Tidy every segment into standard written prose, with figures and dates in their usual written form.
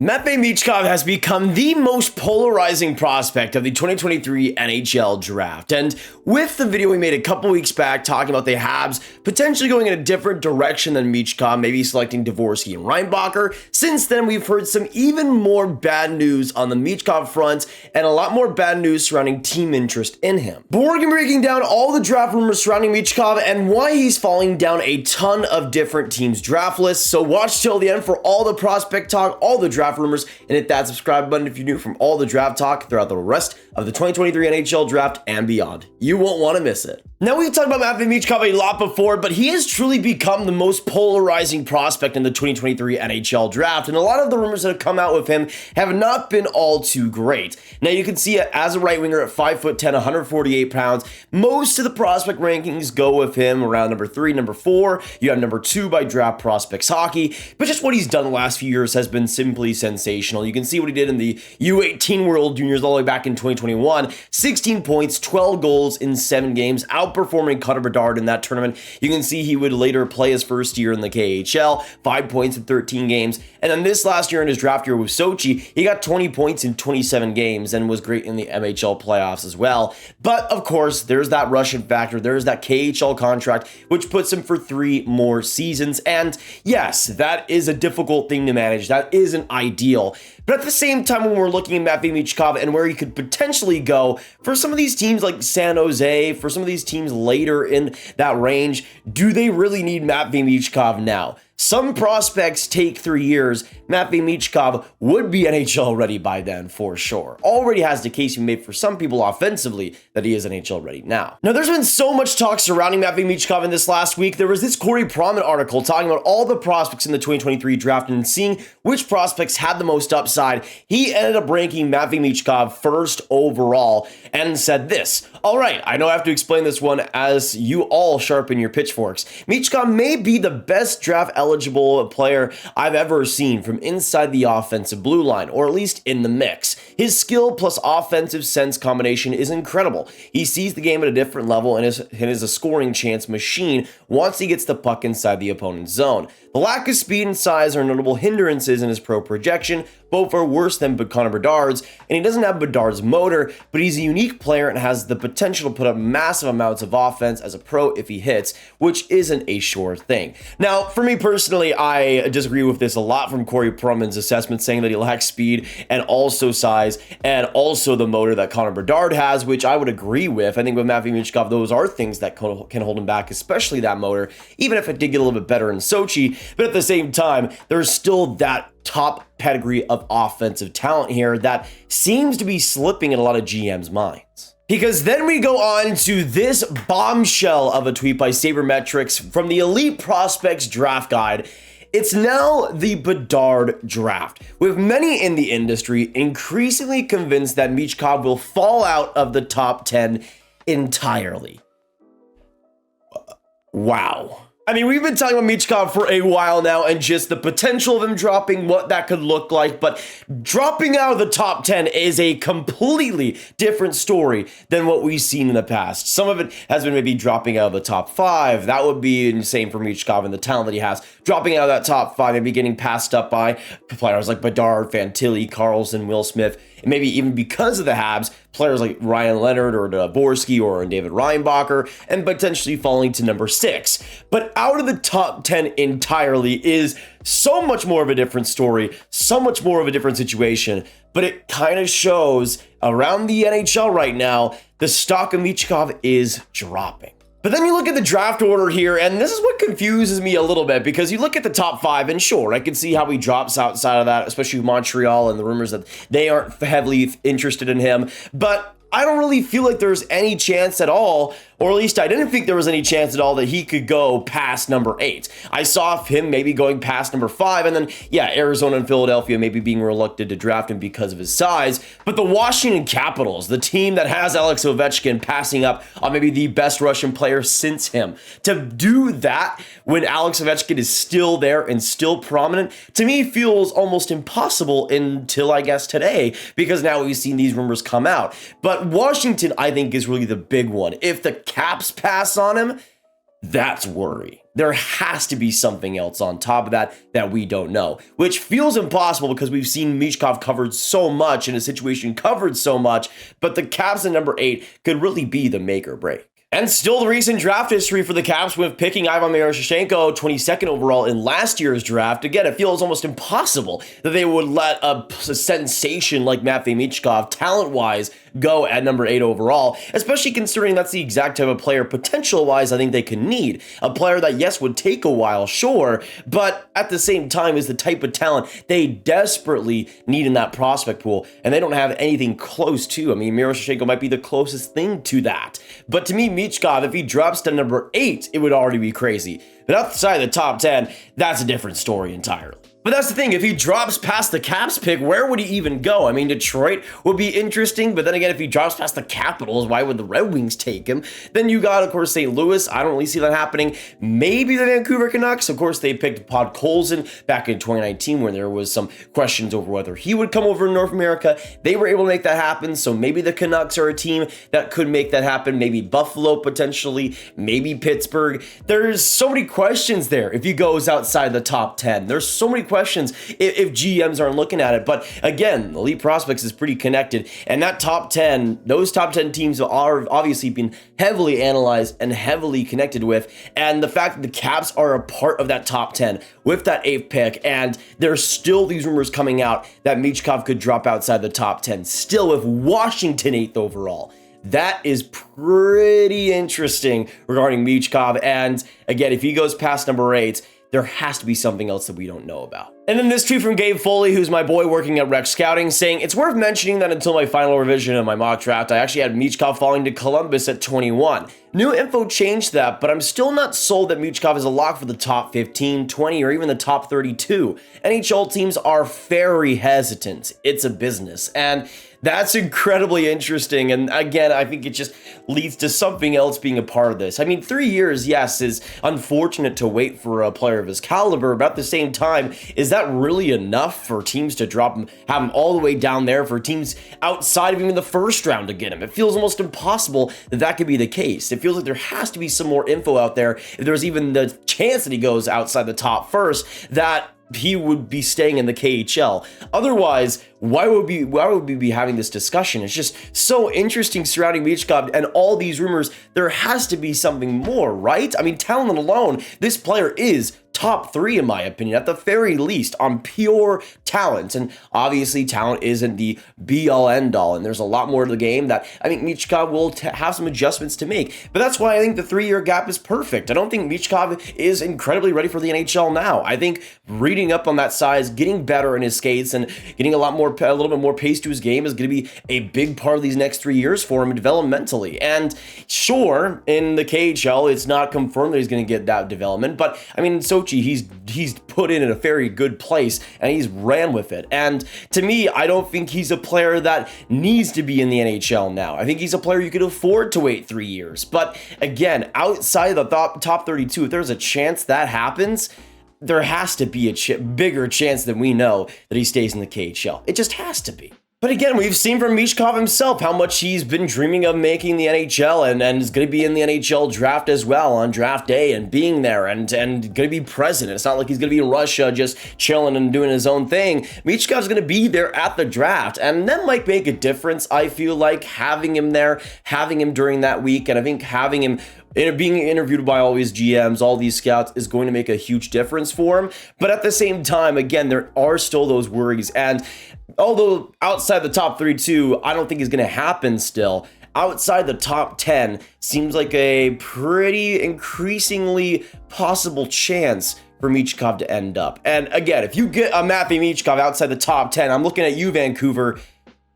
Matvei Michkov has become the most polarizing prospect of the 2023 NHL draft. And with the video we made a couple weeks back talking about the Habs potentially going in a different direction than Michkov, maybe selecting Dvorsky and Reinbacher, since then we've heard some even more bad news on the Michkov front and a lot more bad news surrounding team interest in him. But we're going to be breaking down all the draft rumors surrounding Michkov and why he's falling down a ton of different teams' draft lists. So watch till the end for all the prospect talk, all the draft rumors, and hit that subscribe button if you're new from all the draft talk throughout the rest of the 2023 NHL draft and beyond. You won't want to miss it. Now, we've talked about Matvei Michkov a lot before, but he has truly become the most polarizing prospect in the 2023 NHL draft, and a lot of the rumors that have come out with him have not been all too great. Now, you can see it as a right winger at 5'10", 148 pounds. Most of the prospect rankings go with him around number 3, number 4. You have number 2 by Draft Prospects Hockey, but just what he's done the last few years has been simply sensational. You can see what he did in the U18 World Juniors all the way back in 2021. 16 points, 12 goals in 7 games, outperforming Connor Bedard in that tournament. You can see he would later play his first year in the KHL, 5 points in 13 games. And then this last year in his draft year with Sochi, he got 20 points in 27 games and was great in the MHL playoffs as well. But of course, there's that Russian factor. There's that KHL contract, which puts him for 3 more seasons. And yes, that is a difficult thing to manage. That isn't ideal. But at the same time, when we're looking at Matvei Michkov and where he could potentially go, for some of these teams like San Jose, for some of these teams later in that range, do they really need Matvei Michkov now? Some prospects take 3 years. Matvei Michkov would be NHL ready by then for sure. Already has the case made for some people offensively that he is NHL ready now. Now, there's been so much talk surrounding Matvei Michkov in this last week. There was this Corey Promen article talking about all the prospects in the 2023 draft and seeing which prospects had the most upside. He ended up ranking Matvei Michkov first overall and said this: "All right, I know I have to explain this one as you all sharpen your pitchforks. Michkov may be the best draft eligible player I've ever seen from inside the offensive blue line, or at least in the mix. His skill plus offensive sense combination is incredible. He sees the game at a different level and is a scoring chance machine once he gets the puck inside the opponent's zone. The lack of speed and size are notable hindrances in his pro projection. Both are worse than Connor Bedard's, and he doesn't have Bedard's motor, but he's a unique player and has the potential to put up massive amounts of offense as a pro if he hits, which isn't a sure thing." Now, for me personally, I disagree with this a lot from Corey Promen's assessment, saying that he lacks speed and also size and also the motor that Connor Bedard has, which I would agree with. I think with Matvei Michkov, those are things that can hold him back, especially that motor, even if it did get a little bit better in Sochi. But at the same time, there's still that top pedigree of offensive talent here that seems to be slipping in a lot of GM's minds. Because then we go on to this bombshell of a tweet by Sabermetrics from the Elite Prospects Draft Guide. It's now the Bedard draft, with many in the industry increasingly convinced that Michkov will fall out of the top 10 entirely. Wow. I mean, we've been talking about Michkov for a while now and just the potential of him dropping, what that could look like, but dropping out of the top 10 is a completely different story than what we've seen in the past. Some of it has been maybe dropping out of the top 5. That would be insane for Michkov and the talent that he has. Dropping out of that top 5, maybe getting passed up by players like Bedard, Fantilli, Carlsson, Will Smith, and maybe even because of the Habs, players like Leonard or Dvorsky or David Reinbacher, and potentially falling to number 6. But out of the top 10 entirely is so much more of a different story, so much more of a different situation, but it kind of shows around the NHL right now, the stock of Michkov is dropping. But then you look at the draft order here, and this is what confuses me a little bit, because you look at the top 5, and sure, I can see how he drops outside of that, especially Montreal and the rumors that they aren't heavily interested in him. But I don't really feel like there's any chance at all, or at least I didn't think there was any chance at all that he could go past number 8. I saw him maybe going past number 5, and then, yeah, Arizona and Philadelphia maybe being reluctant to draft him because of his size. But the Washington Capitals, the team that has Alex Ovechkin passing up on maybe the best Russian player since him, to do that when Alex Ovechkin is still there and still prominent, to me feels almost impossible until, I guess, today, because now we've seen these rumors come out. But Washington, I think, is really the big one. If the Caps pass on him, That's worry. There has to be something else on top of that we don't know, which feels impossible because we've seen Michkov covered so much in a situation covered so much, but the Caps at number 8 could really be the make or break. And still the recent draft history for the Caps with picking Ivan Miroshnichenko 22nd overall in last year's draft. Again, it feels almost impossible that they would let a sensation like Matvei Michkov, talent-wise, go at number 8 overall, especially considering that's the exact type of player potential-wise I think they could need. A player that, yes, would take a while, sure, but at the same time is the type of talent they desperately need in that prospect pool, and they don't have anything close to. I mean, Miroshnichenko might be the closest thing to that. But to me, Michkov, if he drops to number 8, it would already be crazy. But outside the top 10, that's a different story entirely. But that's the thing, if he drops past the Caps pick, where would he even go? I mean, Detroit would be interesting, but then again, if he drops past the Capitals, why would the Red Wings take him? Then you got, of course, St. Louis. I don't really see that happening. Maybe the Vancouver Canucks. Of course, they picked Colson back in 2019 when there was some questions over whether he would come over to North America. They were able to make that happen, so maybe the Canucks are a team that could make that happen. Maybe Buffalo, potentially. Maybe Pittsburgh. There's so many questions there if he goes outside the top 10. There's so many questions if GMs aren't looking at it. But again, Elite Prospects is pretty connected, and that top 10, those top 10 teams are obviously been heavily analyzed and heavily connected with, and the fact that the Caps are a part of that top 10 with that 8th pick, and there's still these rumors coming out that Michkov could drop outside the top 10, still with Washington 8th overall. That is pretty interesting regarding Michkov, and again, if he goes past number 8, there has to be something else that we don't know about. And then this tweet from Gabe Foley, who's my boy working at Rec Scouting, saying, it's worth mentioning that until my final revision of my mock draft, I actually had Michkov falling to Columbus at 21. New info changed that, but I'm still not sold that Michkov is a lock for the top 15, 20, or even the top 32. NHL teams are very hesitant. It's a business, and that's incredibly interesting, and again, I think it just leads to something else being a part of this. I mean, 3 years, yes, is unfortunate to wait for a player of his caliber, but at the same time, is that really enough for teams to drop him, have him all the way down there, for teams outside of even the first round to get him? It feels almost impossible that that could be the case. It feels like there has to be some more info out there, if there's even the chance that he goes outside the top first, that he would be staying in the KHL. Otherwise, why would we be having this discussion? It's just so interesting surrounding Michkov and all these rumors. There has to be something more, right? I mean, talent alone, this player is top 3 in my opinion, at the very least, on pure talent. And obviously talent isn't the be-all end-all, and there's a lot more to the game that I think Michkov will have some adjustments to make. But that's why I think the 3-year gap is perfect. I don't think Michkov is incredibly ready for the NHL now. I think reading up on that size, getting better in his skates, and getting a little bit more pace to his game is going to be a big part of these next 3 years for him developmentally. And sure, in the KHL, it's not confirmed that he's going to get that development, but I mean, Sochi, he's put in a very good place, and he's ran with it. And to me, I don't think he's a player that needs to be in the NHL now. I think he's a player you could afford to wait 3 years. But again, outside the top 32, if there's a chance that happens, there has to be a bigger chance than we know that he stays in the KHL. It just has to be. But again, we've seen from Michkov himself how much he's been dreaming of making the NHL, and is going to be in the NHL draft as well on draft day and being there and going to be present. It's not like he's going to be in Russia just chilling and doing his own thing. Michkov's going to be there at the draft, and that might make a difference, I feel like, having him there, having him during that week, and I think having him being interviewed by all these GMs, all these scouts, is going to make a huge difference for him. But at the same time, again, there are still those worries. And although outside the top 32, I don't think is going to happen still, outside the top 10 seems like a pretty increasingly possible chance for Michkov to end up. And again, if you get a Matvei Michkov outside the top 10, I'm looking at you, Vancouver,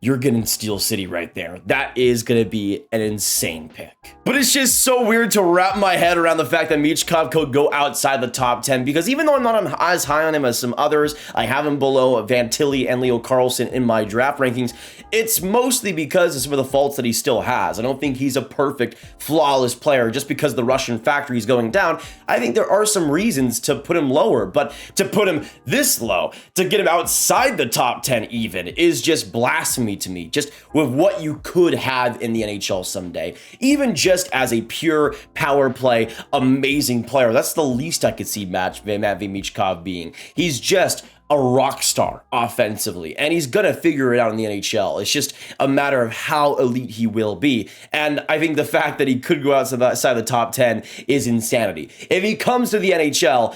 you're getting Steel City right there. That is going to be an insane pick. But it's just so weird to wrap my head around the fact that Michkov could go outside the top 10, because even though I'm not as high on him as some others, I have him below Fantilli and Leo Carlsson in my draft rankings, it's mostly because of some of the faults that he still has. I don't think he's a perfect, flawless player just because the Russian factory is going down. I think there are some reasons to put him lower, but to put him this low, to get him outside the top 10 even, is just blasphemy epitome to me, just with what you could have in the NHL someday. Even just as a pure power play, amazing player. That's the least I could see Matvei Michkov being. He's just a rock star offensively, and he's gonna figure it out in the NHL. It's just a matter of how elite he will be. And I think the fact that he could go outside of the top 10 is insanity. If he comes to the NHL,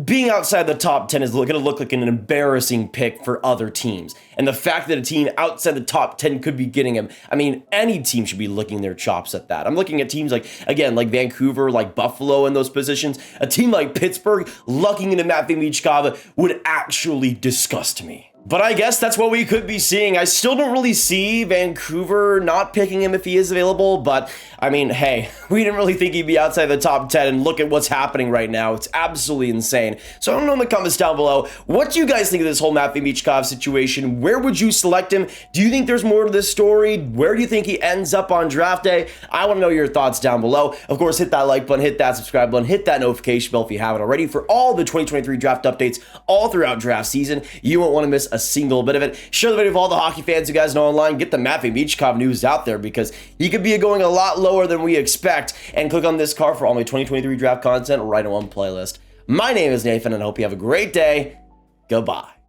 being outside the top 10 is going to look like an embarrassing pick for other teams. And the fact that a team outside the top 10 could be getting him, I mean, any team should be licking their chops at that. I'm looking at teams like Vancouver, like Buffalo in those positions. A team like Pittsburgh lucking into Matvei Michkov would actually disgust me. But I guess that's what we could be seeing. I still don't really see Vancouver not picking him if he is available, but I mean, hey, we didn't really think he'd be outside the top 10, and look at what's happening right now. It's absolutely insane. So I don't know in the comments down below, what do you guys think of this whole Matvei Michkov situation? Where would you select him? Do you think there's more to this story? Where do you think he ends up on draft day? I want to know your thoughts down below. Of course, hit that like button, hit that subscribe button, hit that notification bell if you haven't already for all the 2023 draft updates all throughout draft season. You won't want to miss a single bit of it. Share the video with all the hockey fans you guys know online. Get the Matvei Michkov news out there because he could be going a lot lower than we expect. And click on this card for all my 2023 draft content right on one playlist. My name is Nathan, and I hope you have a great day. Goodbye.